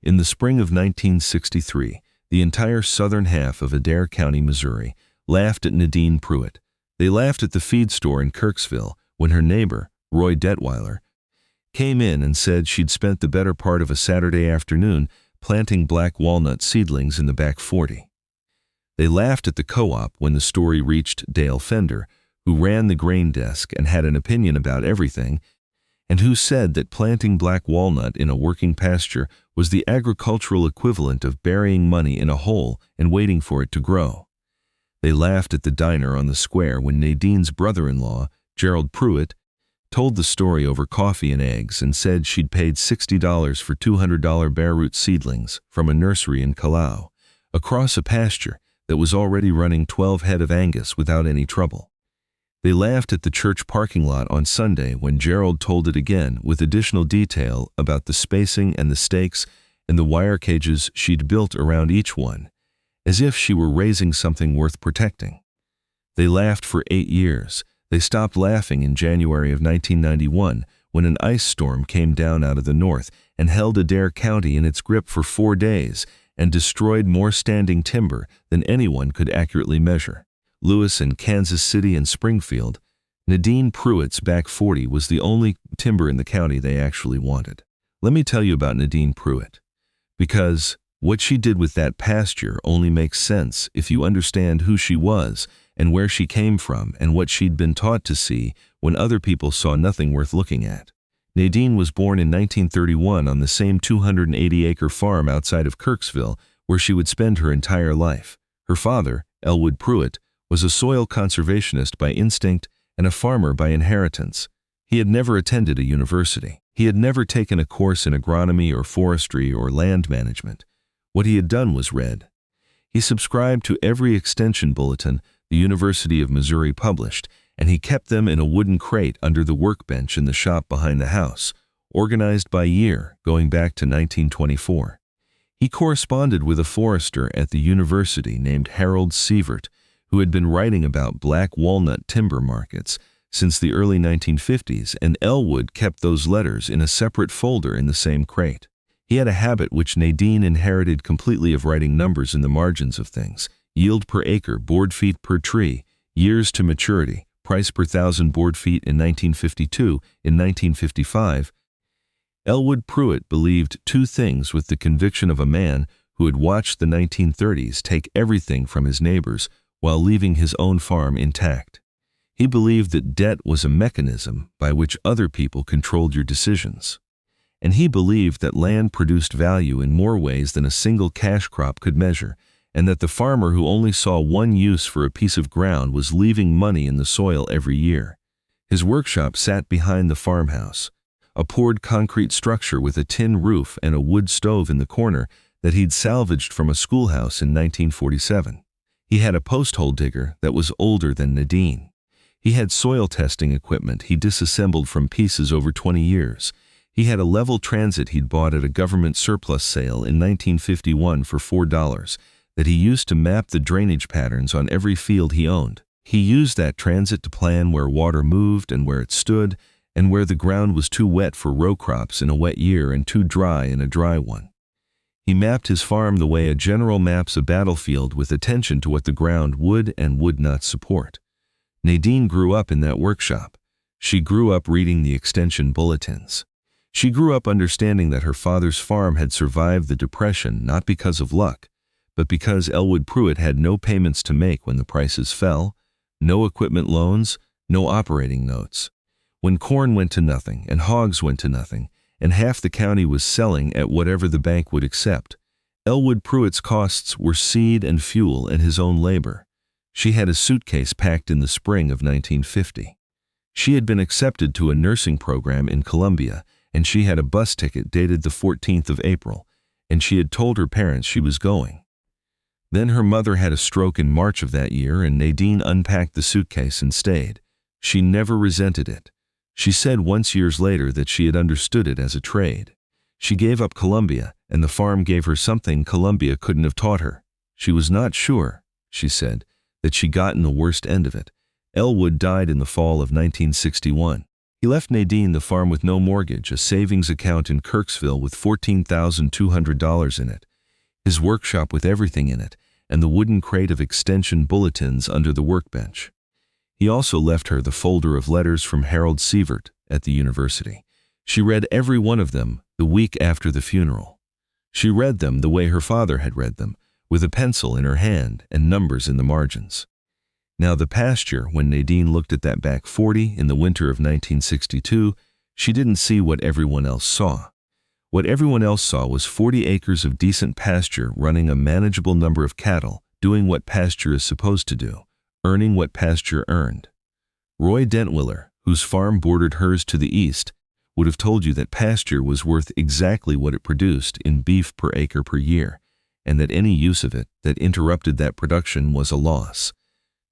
In the spring of 1963, the entire southern half of Adair County, Missouri, laughed at Nadine Pruitt. They laughed at the feed store in Kirksville when her neighbor, Roy Detweiler, came in and said she'd spent the better part of a Saturday afternoon planting black walnut seedlings in the back 40. They laughed at the co-op when the story reached Dale Fender, who ran the grain desk and had an opinion about everything, and who said that planting black walnut in a working pasture was the agricultural equivalent of burying money in a hole and waiting for it to grow. They laughed at the diner on the square when Nadine's brother-in-law, Gerald Pruitt, told the story over coffee and eggs and said she'd paid $60 for $200 bare root seedlings from a nursery in Kalau, across a pasture that was already running 12 head of Angus without any trouble. They laughed at the church parking lot on Sunday when Gerald told it again with additional detail about the spacing and the stakes and the wire cages she'd built around each one, as if she were raising something worth protecting. They laughed for 8 years. They stopped laughing in January of 1991 when an ice storm came down out of the north and held Adair County in its grip for 4 days and destroyed more standing timber than anyone could accurately measure. Lewis and Kansas City and Springfield, Nadine Pruitt's back 40 was the only timber in the county they actually wanted. Let me tell you about Nadine Pruitt, because what she did with that pasture only makes sense if you understand who she was and where she came from and what she'd been taught to see when other people saw nothing worth looking at. Nadine was born in 1931 on the same 280-acre farm outside of Kirksville where she would spend her entire life. Her father, Elwood Pruitt, was a soil conservationist by instinct and a farmer by inheritance. He had never attended a university. He had never taken a course in agronomy or forestry or land management. What he had done was read. He subscribed to every extension bulletin the University of Missouri published, and he kept them in a wooden crate under the workbench in the shop behind the house, organized by year going back to 1924. He corresponded with a forester at the university named Harold Sievert, who had been writing about black walnut timber markets since the early 1950s, and Elwood kept those letters in a separate folder in the same crate. He had a habit which Nadine inherited completely of writing numbers in the margins of things: yield per acre, board feet per tree, years to maturity, price per thousand board feet in 1952, in 1955. Elwood Pruitt believed 2 things with the conviction of a man who had watched the 1930s take everything from his neighbors while leaving his own farm intact. He believed that debt was a mechanism by which other people controlled your decisions. And he believed that land produced value in more ways than a single cash crop could measure, and that the farmer who only saw one use for a piece of ground was leaving money in the soil every year. His workshop sat behind the farmhouse, a poured concrete structure with a tin roof and a wood stove in the corner that he'd salvaged from a schoolhouse in 1947. He had a post-hole digger that was older than Nadine. He had soil testing equipment he disassembled from pieces over 20 years. He had a level transit he'd bought at a government surplus sale in 1951 for $4 that he used to map the drainage patterns on every field he owned. He used that transit to plan where water moved and where it stood, and where the ground was too wet for row crops in a wet year and too dry in a dry one. He mapped his farm the way a general maps a battlefield, with attention to what the ground would and would not support. Nadine grew up in that workshop. She grew up reading the extension bulletins. She grew up understanding that her father's farm had survived the Depression not because of luck, but because Elwood Pruitt had no payments to make when the prices fell, no equipment loans, no operating notes. When corn went to nothing and hogs went to nothing, and half the county was selling at whatever the bank would accept, Elwood Pruitt's costs were seed and fuel and his own labor. She had a suitcase packed in the spring of 1950. She had been accepted to a nursing program in Columbia, and she had a bus ticket dated the 14th of April, and she had told her parents she was going. Then her mother had a stroke in March of that year, and Nadine unpacked the suitcase and stayed. She never resented it. She said once years later that she had understood it as a trade. She gave up Columbia, and the farm gave her something Columbia couldn't have taught her. She was not sure, she said, that she got in the worst end of it. Elwood died in the fall of 1961. He left Nadine the farm with no mortgage, a savings account in Kirksville with $14,200 in it, his workshop with everything in it, and the wooden crate of extension bulletins under the workbench. He also left her the folder of letters from Harold Sievert at the university. She read every one of them the week after the funeral. She read them the way her father had read them, with a pencil in her hand and numbers in the margins. Now the pasture, when Nadine looked at that back 40 in the winter of 1962, she didn't see what everyone else saw. What everyone else saw was 40 acres of decent pasture running a manageable number of cattle, doing what pasture is supposed to do, earning what pasture earned. Roy Dentwiller, whose farm bordered hers to the east, would have told you that pasture was worth exactly what it produced in beef per acre per year, and that any use of it that interrupted that production was a loss.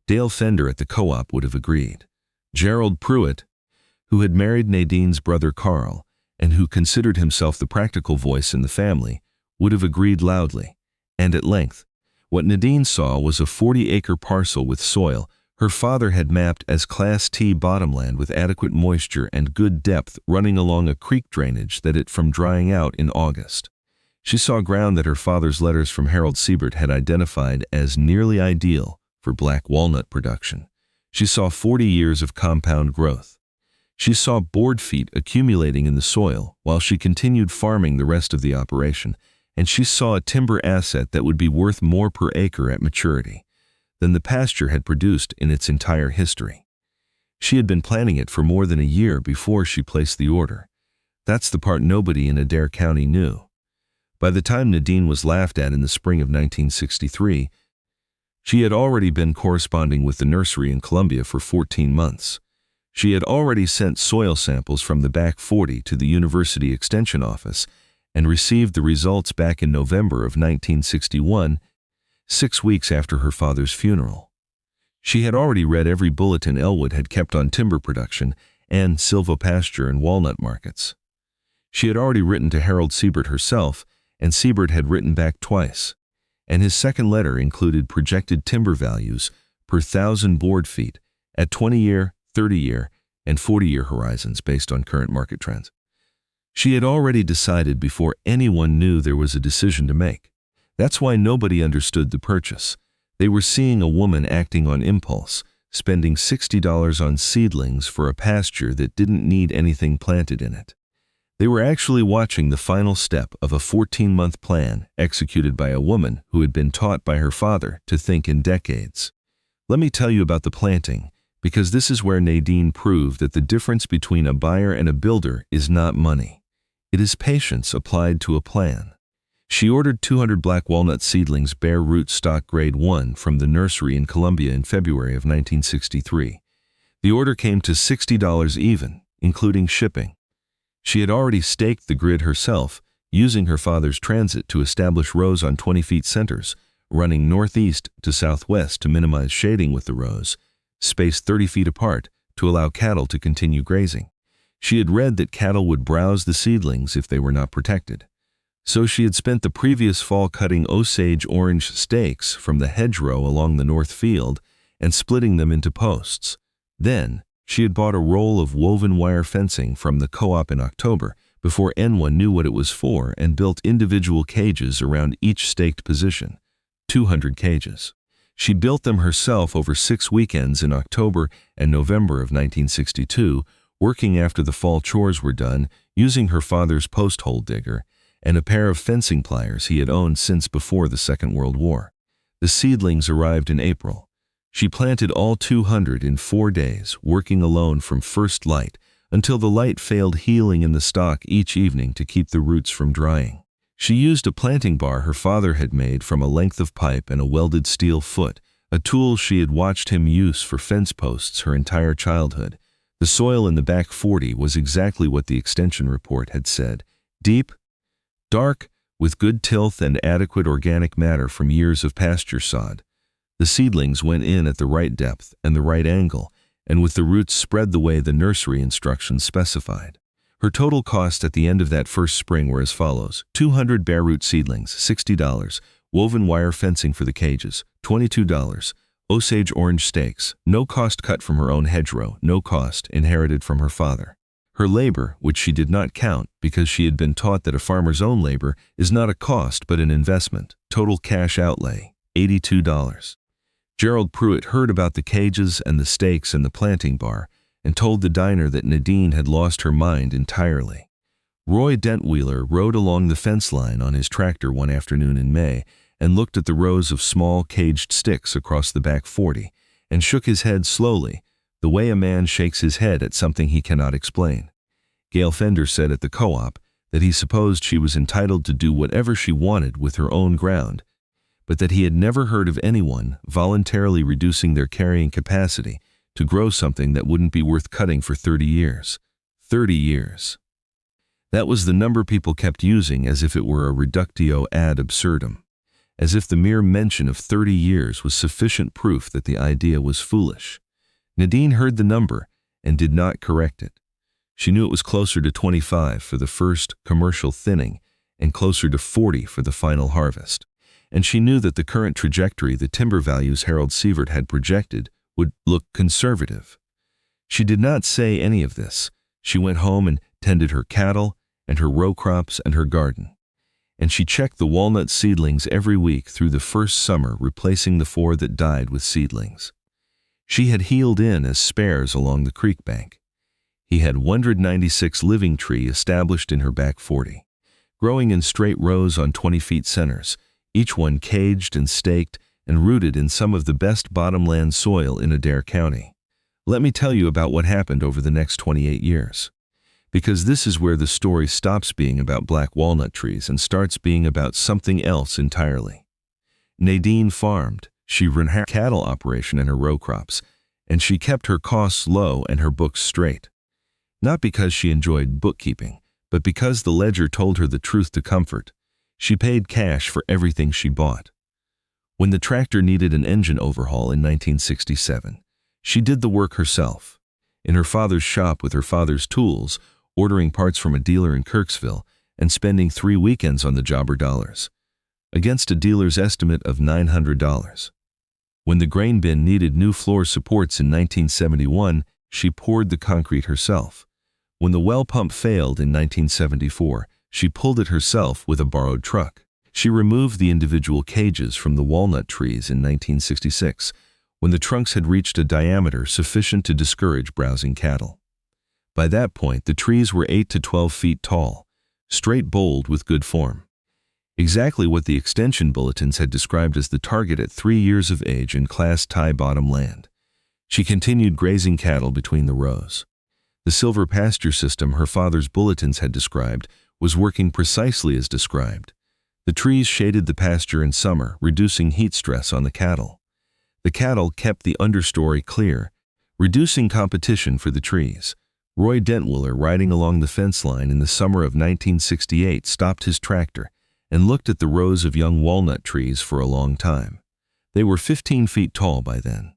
Dale Fender at the co-op would have agreed. Gerald Pruitt, who had married Nadine's brother Carl, and who considered himself the practical voice in the family, would have agreed loudly, and at length. What Nadine saw was a 40-acre parcel with soil her father had mapped as Class T bottomland with adequate moisture and good depth running along a creek drainage that it from drying out in August. She saw ground that her father's letters from Harold Siebert had identified as nearly ideal for black walnut production. She saw 40 years of compound growth. She saw board feet accumulating in the soil while she continued farming the rest of the operation, and she saw a timber asset that would be worth more per acre at maturity than the pasture had produced in its entire history. She had been planning it for more than a year before she placed the order. That's the part nobody in Adair County knew. By the time Nadine was laughed at in the spring of 1963, she had already been corresponding with the nursery in Columbia for 14 months. She had already sent soil samples from the back 40 to the University Extension Office and received the results back in November of 1961, 6 weeks after her father's funeral. She had already read every bulletin Elwood had kept on timber production and silvopasture and walnut markets. She had already written to Harold Siebert herself, and Siebert had written back twice, and his second letter included projected timber values per 1,000 board feet at 20-year, 30-year, and 40-year horizons based on current market trends. She had already decided before anyone knew there was a decision to make. That's why nobody understood the purchase. They were seeing a woman acting on impulse, spending $60 on seedlings for a pasture that didn't need anything planted in it. They were actually watching the final step of a 14-month plan executed by a woman who had been taught by her father to think in decades. Let me tell you about the planting, because this is where Nadine proved that the difference between a buyer and a builder is not money. It is patience applied to a plan. She ordered 200 black walnut seedlings bare root stock grade 1 from the nursery in Columbia in February of 1963. The order came to $60 even, including shipping. She had already staked the grid herself, using her father's transit to establish rows on 20-feet centers, running northeast to southwest to minimize shading with the rows, spaced 30 feet apart to allow cattle to continue grazing. She had read that cattle would browse the seedlings if they were not protected. So she had spent the previous fall cutting Osage orange stakes from the hedgerow along the north field and splitting them into posts. Then, she had bought a roll of woven wire fencing from the co-op in October before anyone knew what it was for and built individual cages around each staked position, 200 cages. She built them herself over 6 weekends in October and November of 1962, working after the fall chores were done, using her father's post hole digger and a pair of fencing pliers he had owned since before the Second World War. The seedlings arrived in April. She planted all 200 in 4 days, working alone from first light until the light failed healing in the stalk each evening to keep the roots from drying. She used a planting bar her father had made from a length of pipe and a welded steel foot, a tool she had watched him use for fence posts her entire childhood. The soil in the back 40 was exactly what the extension report had said: deep, dark, with good tilth and adequate organic matter from years of pasture sod. The seedlings went in at the right depth and the right angle, and with the roots spread the way the nursery instructions specified. Her total cost at the end of that first spring were as follows: 200 bare root seedlings, $60, woven wire fencing for the cages, $22, Osage orange stakes, no cost cut from her own hedgerow, no cost inherited from her father. Her labor, which she did not count because she had been taught that a farmer's own labor is not a cost but an investment. Total cash outlay, $82. Gerald Pruitt heard about the cages and the stakes and the planting bar and told the diner that Nadine had lost her mind entirely. Roy Dentwheeler rode along the fence line on his tractor one afternoon in May and looked at the rows of small caged sticks across the back 40 and shook his head slowly, the way a man shakes his head at something he cannot explain. Gail Fender said at the co-op that he supposed she was entitled to do whatever she wanted with her own ground, but that he had never heard of anyone voluntarily reducing their carrying capacity to grow something that wouldn't be worth cutting for 30 years. 30 years. That was the number people kept using as if it were a reductio ad absurdum, as if the mere mention of 30 years was sufficient proof that the idea was foolish. Nadine heard the number and did not correct it. She knew it was closer to 25 for the first commercial thinning and closer to 40 for the final harvest. And she knew that the current trajectory the timber values Harold Sievert had projected would look conservative. She did not say any of this. She went home and tended her cattle and her row crops and her garden. And she checked the walnut seedlings every week through the first summer, replacing the 4 that died with seedlings. She had heeled in as spares along the creek bank. He had 196 living tree established in her back 40, growing in straight rows on 20 feet centers, each one caged and staked and rooted in some of the best bottomland soil in Adair County. Let me tell you about what happened over the next 28 years. Because this is where the story stops being about black walnut trees and starts being about something else entirely. Nadine farmed. She ran her cattle operation and her row crops, and she kept her costs low and her books straight. Not because she enjoyed bookkeeping, but because the ledger told her the truth to comfort. She paid cash for everything she bought. When the tractor needed an engine overhaul in 1967, she did the work herself, in her father's shop with her father's tools, ordering parts from a dealer in Kirksville and spending 3 weekends on the job or dollars, against a dealer's estimate of $900. When the grain bin needed new floor supports in 1971, she poured the concrete herself. When the well pump failed in 1974, she pulled it herself with a borrowed truck. She removed the individual cages from the walnut trees in 1966, when the trunks had reached a diameter sufficient to discourage browsing cattle. By that point, the trees were 8 to 12 feet tall, straight boled with good form. Exactly what the extension bulletins had described as the target at 3 years of age in Class tie bottom land. She continued grazing cattle between the rows. The silvopasture system her father's bulletins had described was working precisely as described. The trees shaded the pasture in summer, reducing heat stress on the cattle. The cattle kept the understory clear, reducing competition for the trees. Roy Dentwheeler, riding along the fence line in the summer of 1968, stopped his tractor and looked at the rows of young walnut trees for a long time. They were 15 feet tall by then.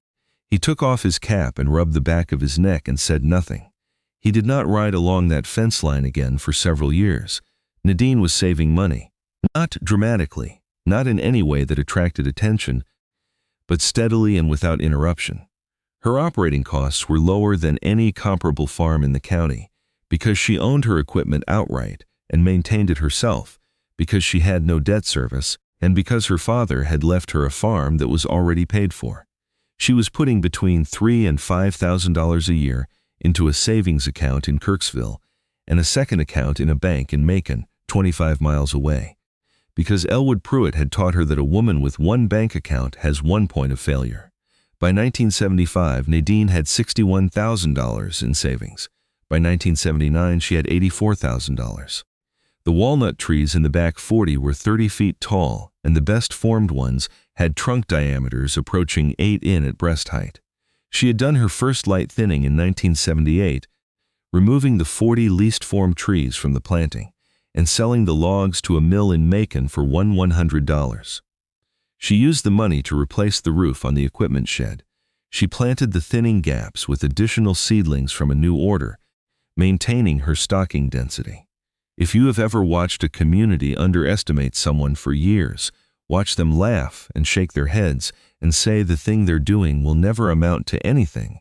He took off his cap and rubbed the back of his neck and said nothing. He did not ride along that fence line again for several years. Nadine was saving money. Not dramatically, not in any way that attracted attention, but steadily and without interruption. Her operating costs were lower than any comparable farm in the county, because she owned her equipment outright and maintained it herself, because she had no debt service, and because her father had left her a farm that was already paid for. She was putting between $3,000 and $5,000 a year into a savings account in Kirksville and a second account in a bank in Macon, 25 miles away, because Elwood Pruitt had taught her that a woman with one bank account has one point of failure. By 1975, Nadine had $61,000 in savings. By 1979, she had $84,000. The walnut trees in the back 40 were 30 feet tall, and the best formed ones had trunk diameters approaching 8 in at breast height. She had done her first light thinning in 1978, removing the 40 least formed trees from the planting and selling the logs to a mill in Macon for $100. She used the money to replace the roof on the equipment shed. She planted the thinning gaps with additional seedlings from a new order, maintaining her stocking density. If you have ever watched a community underestimate someone for years, watch them laugh and shake their heads and say the thing they're doing will never amount to anything,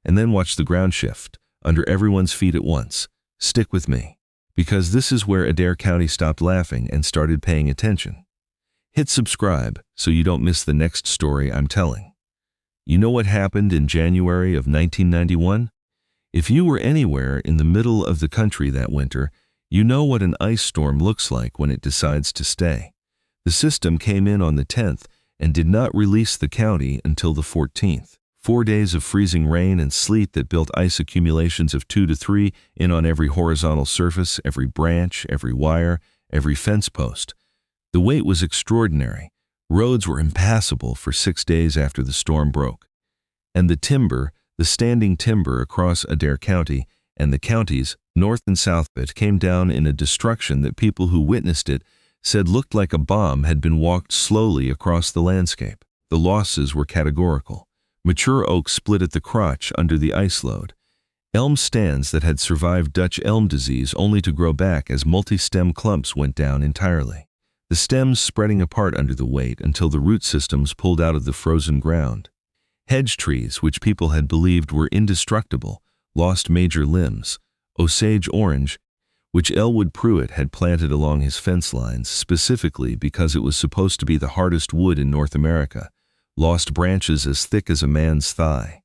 and then watch the ground shift under everyone's feet at once, Stick with me, because this is where Adair County stopped laughing and started paying attention. Hit subscribe so you don't miss the next story I'm telling. You know what happened in January of 1991? If you were anywhere in the middle of the country that winter, you know what an ice storm looks like when it decides to stay. The system came in on the 10th and did not release the county until the 14th. 4 days of freezing rain and sleet that built ice accumulations of 2 to 3 in on every horizontal surface, every branch, every wire, every fence post. The weight was extraordinary. Roads were impassable for 6 days after the storm broke. And the timber, the standing timber across Adair County and the counties north and south of it, came down in a destruction that people who witnessed it said looked like a bomb had been walked slowly across the landscape. The losses were categorical. Mature oak split at the crotch under the ice load. Elm stands that had survived Dutch elm disease only to grow back as multi-stem clumps went down entirely. The stems spreading apart under the weight until the root systems pulled out of the frozen ground. Hedge trees, which people had believed were indestructible, lost major limbs. Osage orange, which Elwood Pruitt had planted along his fence lines specifically because it was supposed to be the hardest wood in North America, lost branches as thick as a man's thigh.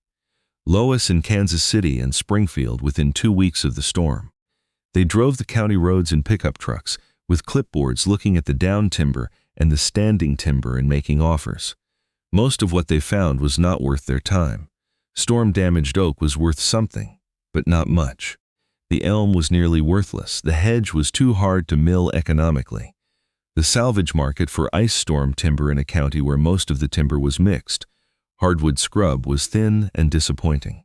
Lois in Kansas City and Springfield within 2 weeks of the storm. They drove the county roads in pickup trucks, with clipboards looking at the down timber and the standing timber and making offers. Most of what they found was not worth their time. Storm-damaged oak was worth something, but not much. The elm was nearly worthless. The hedge was too hard to mill economically. The salvage market for ice storm timber in a county where most of the timber was mixed, hardwood scrub, was thin and disappointing.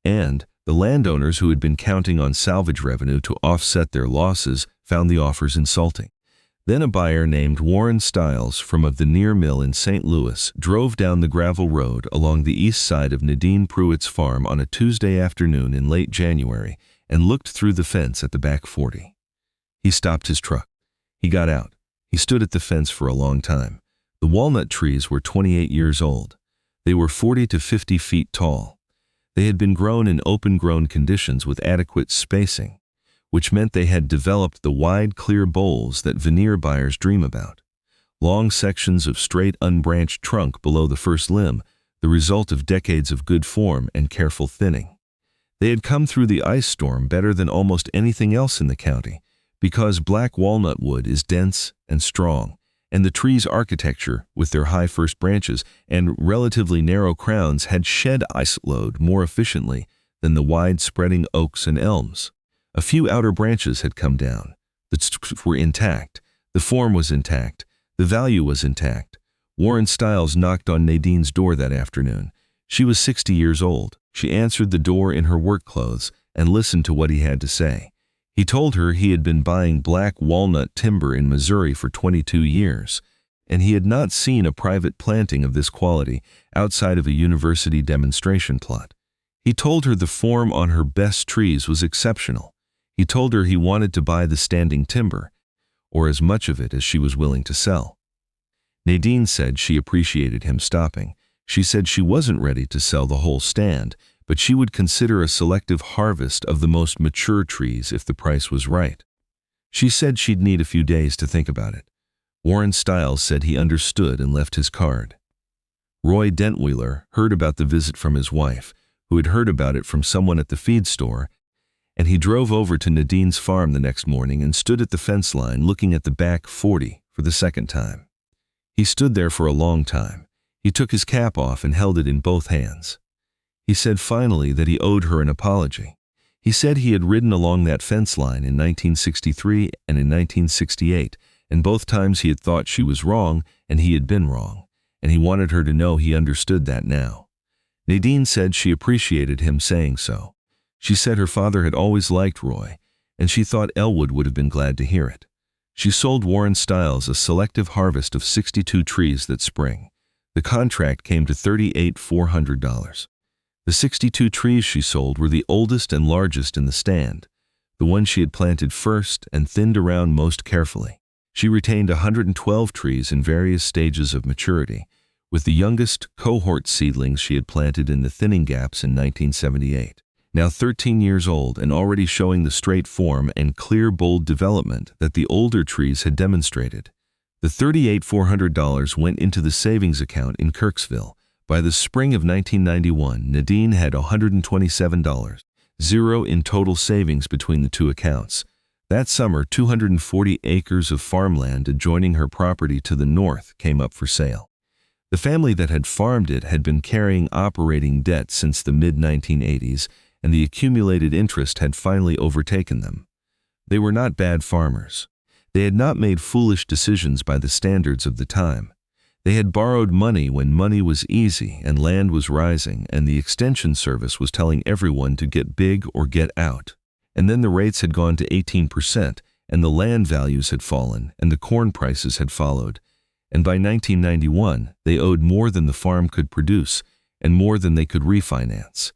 And the landowners who had been counting on salvage revenue to offset their losses found the offers insulting. Then a buyer named Warren Stiles from the Veneer Mill in St. Louis drove down the gravel road along the east side of Nadine Pruitt's farm on a Tuesday afternoon in late January and looked through the fence at the back 40. He stopped his truck. He got out. He stood at the fence for a long time. The walnut trees were 28 years old. They were 40 to 50 feet tall. They had been grown in open-grown conditions with adequate spacing, which meant they had developed the wide, clear boles that veneer buyers dream about. Long sections of straight, unbranched trunk below the first limb, the result of decades of good form and careful thinning. They had come through the ice storm better than almost anything else in the county, because black walnut wood is dense and strong, and the tree's architecture, with their high first branches and relatively narrow crowns, had shed ice load more efficiently than the wide-spreading oaks and elms. A few outer branches had come down. The twigs were intact. The form was intact. The value was intact. Warren Stiles knocked on Nadine's door that afternoon. She was 60 years old. She answered the door in her work clothes and listened to what he had to say. He told her he had been buying black walnut timber in Missouri for 22 years, and he had not seen a private planting of this quality outside of a university demonstration plot. He told her the form on her best trees was exceptional. He told her he wanted to buy the standing timber, or as much of it as she was willing to sell. Nadine said she appreciated him stopping. She said she wasn't ready to sell the whole stand, but she would consider a selective harvest of the most mature trees if the price was right. She said she'd need a few days to think about it. Warren Stiles said he understood and left his card. Roy Dentweiler heard about the visit from his wife, who had heard about it from someone at the feed store, and he drove over to Nadine's farm the next morning and stood at the fence line looking at the back 40 for the second time. He stood there for a long time. He took his cap off and held it in both hands. He said finally that he owed her an apology. He said he had ridden along that fence line in 1963 and in 1968, and both times he had thought she was wrong and he had been wrong, and he wanted her to know he understood that now. Nadine said she appreciated him saying so. She said her father had always liked Roy, and she thought Elwood would have been glad to hear it. She sold Warren Stiles a selective harvest of 62 trees that spring. The contract came to $38,400. The 62 trees she sold were the oldest and largest in the stand, the ones she had planted first and thinned around most carefully. She retained 112 trees in various stages of maturity, with the youngest cohort seedlings she had planted in the thinning gaps in 1978. now 13 years old and already showing the straight form and clear, bold development that the older trees had demonstrated. The $38,400 went into the savings account in Kirksville. By the spring of 1991, Nadine had $127, zero in total savings between the two accounts. That summer, 240 acres of farmland adjoining her property to the north came up for sale. The family that had farmed it had been carrying operating debt since the mid-1980s, and the accumulated interest had finally overtaken them. They were not bad farmers. They had not made foolish decisions by the standards of the time. They had borrowed money when money was easy and land was rising, and the extension service was telling everyone to get big or get out. And then the rates had gone to 18%, and the land values had fallen, and the corn prices had followed. And by 1991, they owed more than the farm could produce, and more than they could refinance.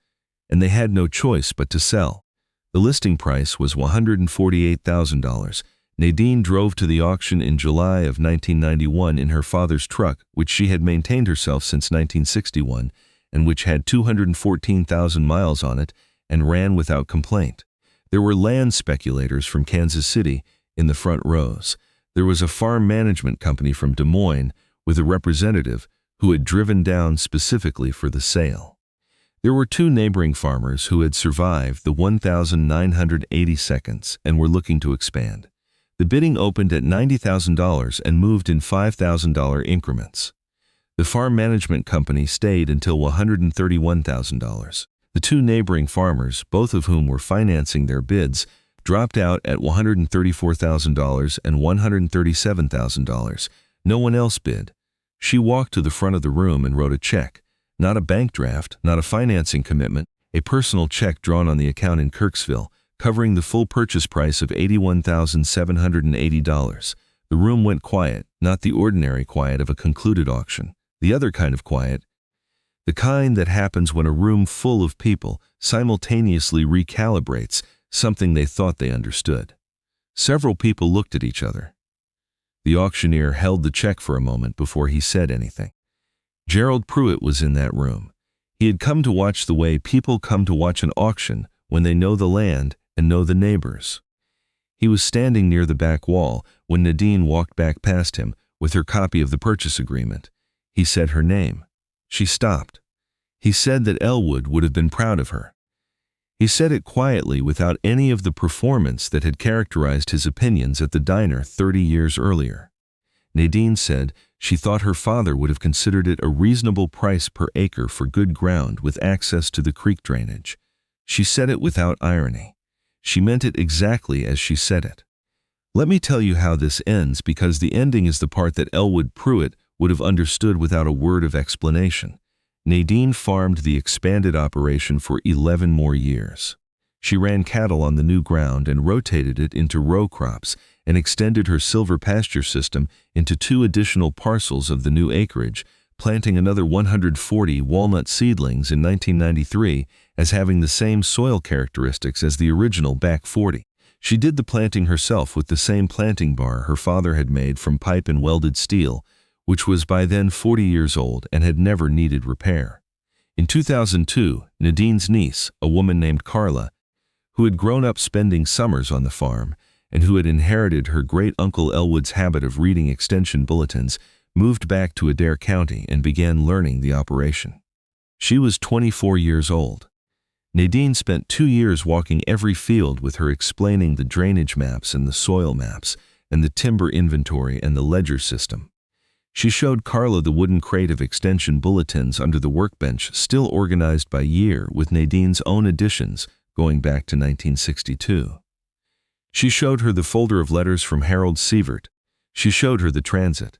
And they had no choice but to sell. The listing price was $148,000. Nadine drove to the auction in July of 1991 in her father's truck, which she had maintained herself since 1961, and which had 214,000 miles on it and ran without complaint. There were land speculators from Kansas City in the front rows. There was a farm management company from Des Moines with a representative who had driven down specifically for the sale. There were two neighboring farmers who had survived the 1,980 seconds and were looking to expand. The bidding opened at $90,000 and moved in $5,000 increments. The farm management company stayed until $131,000. The two neighboring farmers, both of whom were financing their bids, dropped out at $134,000 and $137,000. No one else bid. She walked to the front of the room and wrote a check. Not a bank draft, not a financing commitment, a personal check drawn on the account in Kirksville, covering the full purchase price of $81,780. The room went quiet, not the ordinary quiet of a concluded auction, the other kind of quiet, the kind that happens when a room full of people simultaneously recalibrates something they thought they understood. Several people looked at each other. The auctioneer held the check for a moment before he said anything. Gerald Pruitt was in that room. He had come to watch the way people come to watch an auction when they know the land and know the neighbors. He was standing near the back wall when Nadine walked back past him with her copy of the purchase agreement. He said her name. She stopped. He said that Elwood would have been proud of her. He said it quietly without any of the performance that had characterized his opinions at the diner 30 years earlier. Nadine said she thought her father would have considered it a reasonable price per acre for good ground with access to the creek drainage. She said it without irony. She meant it exactly as she said it. Let me tell you how this ends, because the ending is the part that Elwood Pruitt would have understood without a word of explanation. Nadine farmed the expanded operation for 11 more years. She ran cattle on the new ground and rotated it into row crops and extended her silvopasture system into 2 additional parcels of the new acreage, planting another 140 walnut seedlings in 1993 as having the same soil characteristics as the original back 40. She did the planting herself with the same planting bar her father had made from pipe and welded steel, which was by then 40 years old and had never needed repair. In 2002, Nadine's niece, a woman named Carla, who had grown up spending summers on the farm and who had inherited her great-uncle Elwood's habit of reading extension bulletins, moved back to Adair County and began learning the operation. She was 24 years old. Nadine spent 2 years walking every field with her, explaining the drainage maps and the soil maps and the timber inventory and the ledger system. She showed Carla the wooden crate of extension bulletins under the workbench, still organized by year with Nadine's own additions going back to 1962. She showed her the folder of letters from Harold Sievert. She showed her the transit.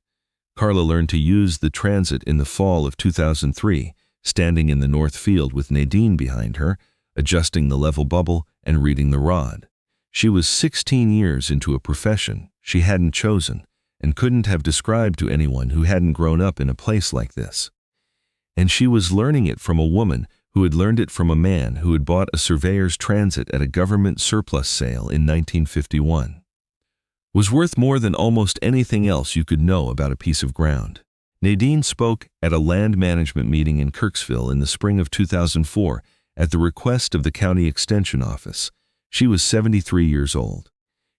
Carla learned to use the transit in the fall of 2003, standing in the north field with Nadine behind her, adjusting the level bubble and reading the rod. She was 16 years into a profession she hadn't chosen and couldn't have described to anyone who hadn't grown up in a place like this. And she was learning it from a woman who had learned it from a man who had bought a surveyor's transit at a government surplus sale in 1951. Was worth more than almost anything else you could know about a piece of ground. Nadine spoke at a land management meeting in Kirksville in the spring of 2004 at the request of the county extension office. She was 73 years old.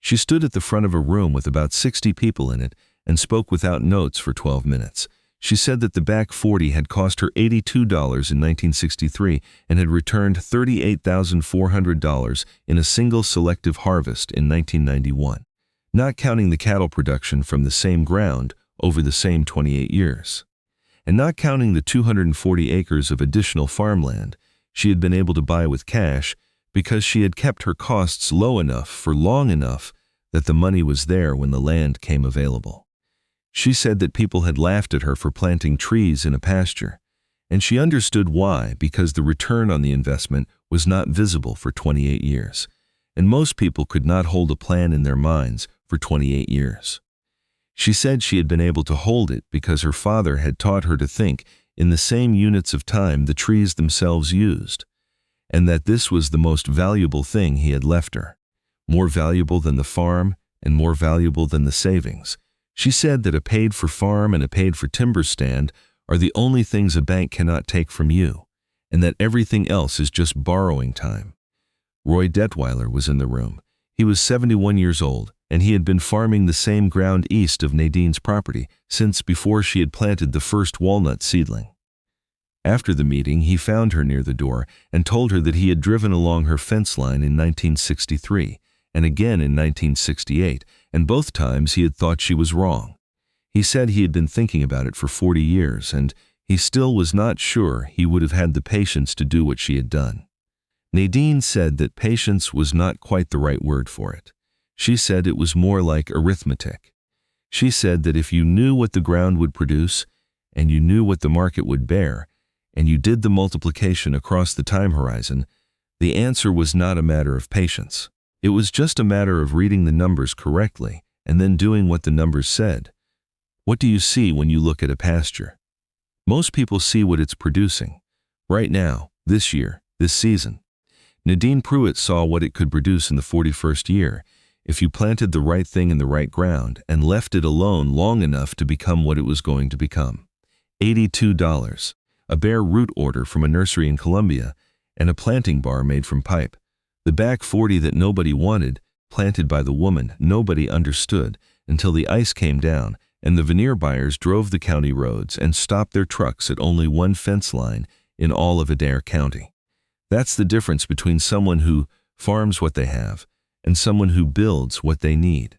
She stood at the front of a room with about 60 people in it and spoke without notes for 12 minutes. She said that the back 40 had cost her $82 in 1963 and had returned $38,400 in a single selective harvest in 1991, not counting the cattle production from the same ground over the same 28 years. And not counting the 240 acres of additional farmland she had been able to buy with cash because she had kept her costs low enough for long enough that the money was there when the land came available. She said that people had laughed at her for planting trees in a pasture, and she understood why, because the return on the investment was not visible for 28 years, and most people could not hold a plan in their minds for 28 years. She said she had been able to hold it because her father had taught her to think in the same units of time the trees themselves used, and that this was the most valuable thing he had left her, more valuable than the farm and more valuable than the savings. She said that a paid-for farm and a paid-for timber stand are the only things a bank cannot take from you, and that everything else is just borrowing time. Roy Detweiler was in the room. He was 71 years old, and he had been farming the same ground east of Nadine's property since before she had planted the first walnut seedling. After the meeting, he found her near the door and told her that he had driven along her fence line in 1963 and again in 1968, and both times he had thought she was wrong. He said he had been thinking about it for 40 years, and he still was not sure he would have had the patience to do what she had done. Nadine said that patience was not quite the right word for it. She said it was more like arithmetic. She said that if you knew what the ground would produce, and you knew what the market would bear, and you did the multiplication across the time horizon, the answer was not a matter of patience. It was just a matter of reading the numbers correctly and then doing what the numbers said. What do you see when you look at a pasture? Most people see what it's producing. Right now, this year, this season. Nadine Pruitt saw what it could produce in the 41st year if you planted the right thing in the right ground and left it alone long enough to become what it was going to become. $82, a bare root order from a nursery in Colombia, and a planting bar made from pipe. The back 40 that nobody wanted, planted by the woman nobody understood until the ice came down and the veneer buyers drove the county roads and stopped their trucks at only one fence line in all of Adair County. That's the difference between someone who farms what they have and someone who builds what they need.